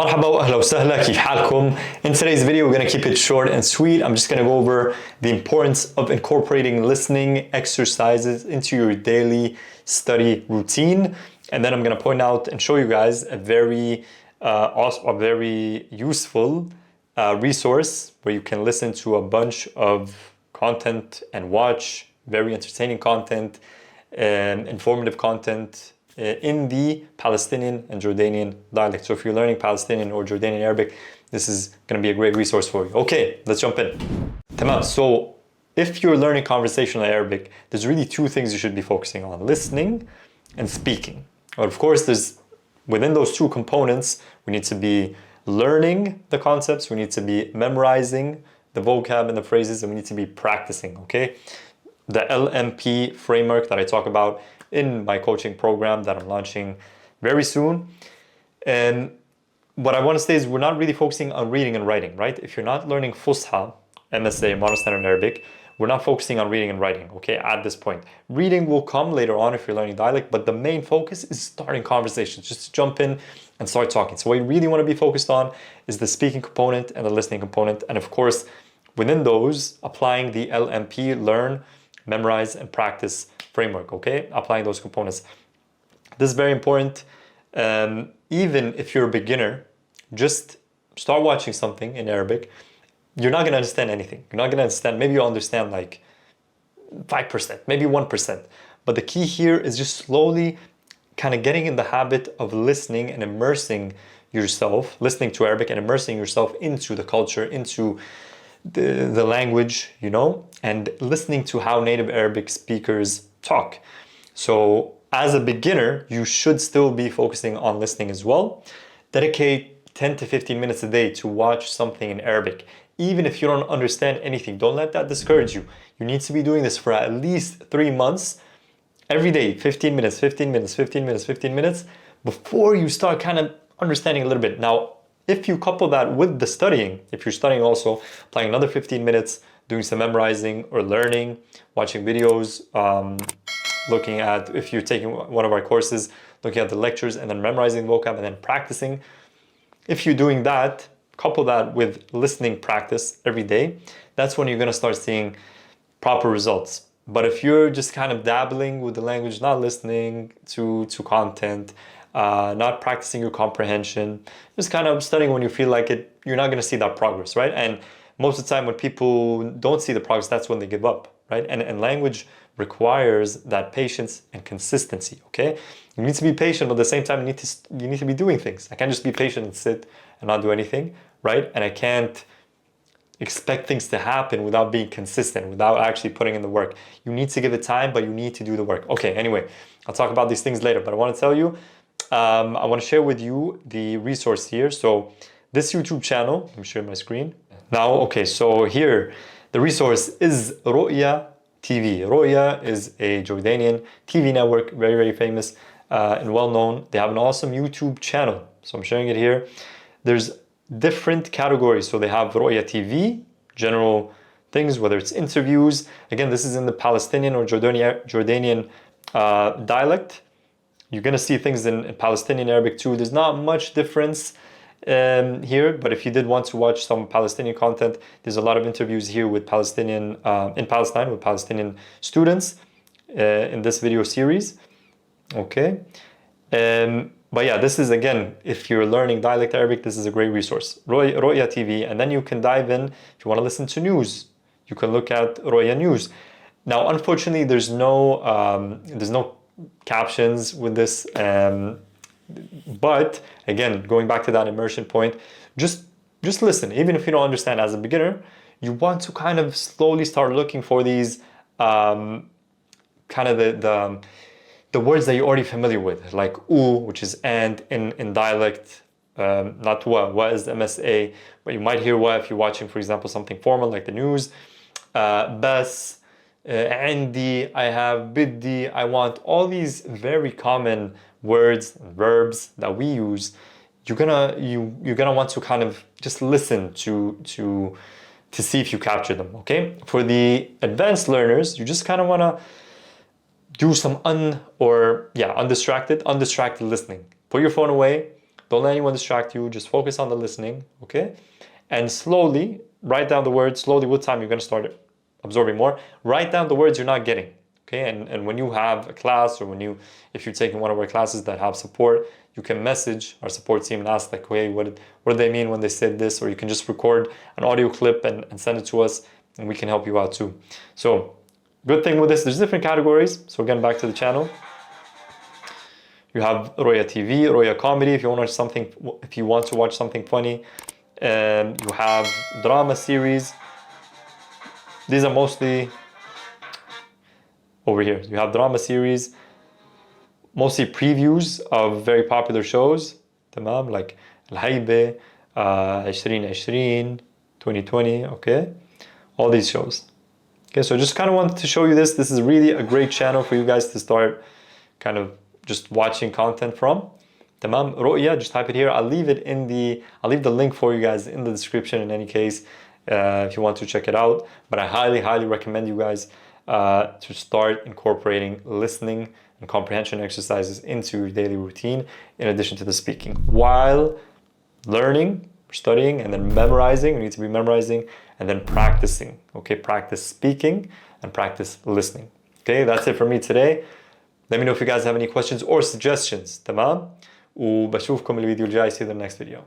مرحبا واهلا وسهلا كيف حالكم? In today's video we're going to keep it short and sweet. I'm just going to go over the importance of incorporating listening exercises into your daily study routine, and then I'm going to point out and show you guys a very useful resource where you can listen to a bunch of content and watch very entertaining content and informative content in the Palestinian and Jordanian dialect. So if you're learning Palestinian or Jordanian Arabic, this is going to be a great resource for you. Okay, let's jump in. Tamam. So if you're learning conversational Arabic, there's really two things you should be focusing on: listening and speaking. But of course, within those two components, we need to be learning the concepts, we need to be memorizing the vocab and the phrases, and we need to be practicing, okay? The LMP framework that I talk about in my coaching program that I'm launching very soon. And what I want to say is we're not really focusing on reading and writing, right? If you're not learning Fusha, MSA, Modern Standard Arabic, we're not focusing on reading and writing, okay, at this point. Reading will come later on if you're learning dialect, but the main focus is starting conversations, just jump in and start talking. So what you really want to be focused on is the speaking component and the listening component. And of course, within those, applying the LMP, learn, memorize, and practice framework, okay? Applying those components. This is very important. Even if you're a beginner, just start watching something in Arabic. You're not going to understand anything. You're not going to understand, maybe you'll understand like 5%, maybe 1%. But the key here is just slowly kind of getting in the habit of listening and immersing yourself, listening to Arabic and immersing yourself into the culture, into the language, you know, and listening to how native Arabic speakers talk. So as a beginner, you should still be focusing on listening as well. Dedicate 10 to 15 minutes a day to watch something in Arabic. Even if you don't understand anything, don't let that discourage you. You need to be doing this for at least 3 months, every day, 15 minutes, 15 minutes, 15 minutes, 15 minutes, before you start kind of understanding a little bit. Now, if you couple that with the studying, if you're studying also, applying another 15 minutes, doing some memorizing or learning, watching videos, looking at, if you're taking one of our courses, looking at the lectures and then memorizing vocab and then practicing. If you're doing that, couple that with listening practice every day, that's when you're going to start seeing proper results. But if you're just kind of dabbling with the language, not listening to content, not practicing your comprehension, just kind of studying when you feel like it, you're not going to see that progress, right? And most of the time when people don't see the progress, that's when they give up, right? And language requires that patience and consistency, okay? You need to be patient, but at the same time, you need to be doing things. I can't just be patient and sit and not do anything, right? And I can't expect things to happen without being consistent, without actually putting in the work. You need to give it time, but you need to do the work. Okay, anyway, I'll talk about these things later, but I want to tell you, I want to share with you the resource here. So this YouTube channel, let me share my screen. Now, okay, so here, the resource is Roya TV. Roya is a Jordanian TV network, very, very famous and well-known. They have an awesome YouTube channel. So I'm sharing it here. There's different categories. So they have Roya TV, general things, whether it's interviews. Again, this is in the Palestinian or Jordanian dialect. You're going to see things in Palestinian Arabic too. There's not much difference here, but if you did want to watch some Palestinian content, there's a lot of interviews here with in Palestine with Palestinian students in this video series. Okay. But yeah, this is, again, if you're learning dialect Arabic, this is a great resource. Roya TV, and then you can dive in. If you want to listen to news, you can look at Roya News. Now, unfortunately, there's no captions with this, but again, going back to that immersion point, just listen. Even if you don't understand as a beginner, you want to kind of slowly start looking for these kind of the words that you're already familiar with, like oo, which is and in dialect, not wa is MSA, but you might hear wa if you're watching, for example, something formal like the news. Bas, عندي, I have, biddi, I want, all these very common words and verbs that we use. You're gonna want to kind of just listen to see if you capture them, okay? For the advanced learners, you just kind of want to do some undistracted listening. Put your phone away, Don't let anyone distract you. Just focus on the listening, okay? And slowly write down the words. Slowly with time, you're going to start absorbing more. Write down the words you're not getting, okay? And when you have a class, or if you're taking one of our classes that have support, you can message our support team and ask like, hey, what do they mean when they said this? Or you can just record an audio clip and send it to us, and we can help you out too. So good thing with this, there's different categories. So again, back to the channel. You have Roya TV, Roya Comedy, if you want to watch something funny. You have drama series. These are mostly over here. You have drama series, mostly previews of very popular shows. تمام, like الهيبة, 2020, 2020, okay? All these shows. Okay, so just kind of wanted to show you this. This is really a great channel for you guys to start kind of just watching content from. Tamam, Roya, just type it here. I'll leave the link for you guys in the description in any case, if you want to check it out. But I highly recommend you guys to start incorporating listening and comprehension exercises into your daily routine, in addition to the speaking. While learning, studying, and then memorizing, you need to be memorizing and then practicing. Okay, practice speaking and practice listening. Okay, that's it for me today. Let me know if you guys have any questions or suggestions. تمام؟ وبشوفكم الفيديو الجاي. See you in the next video.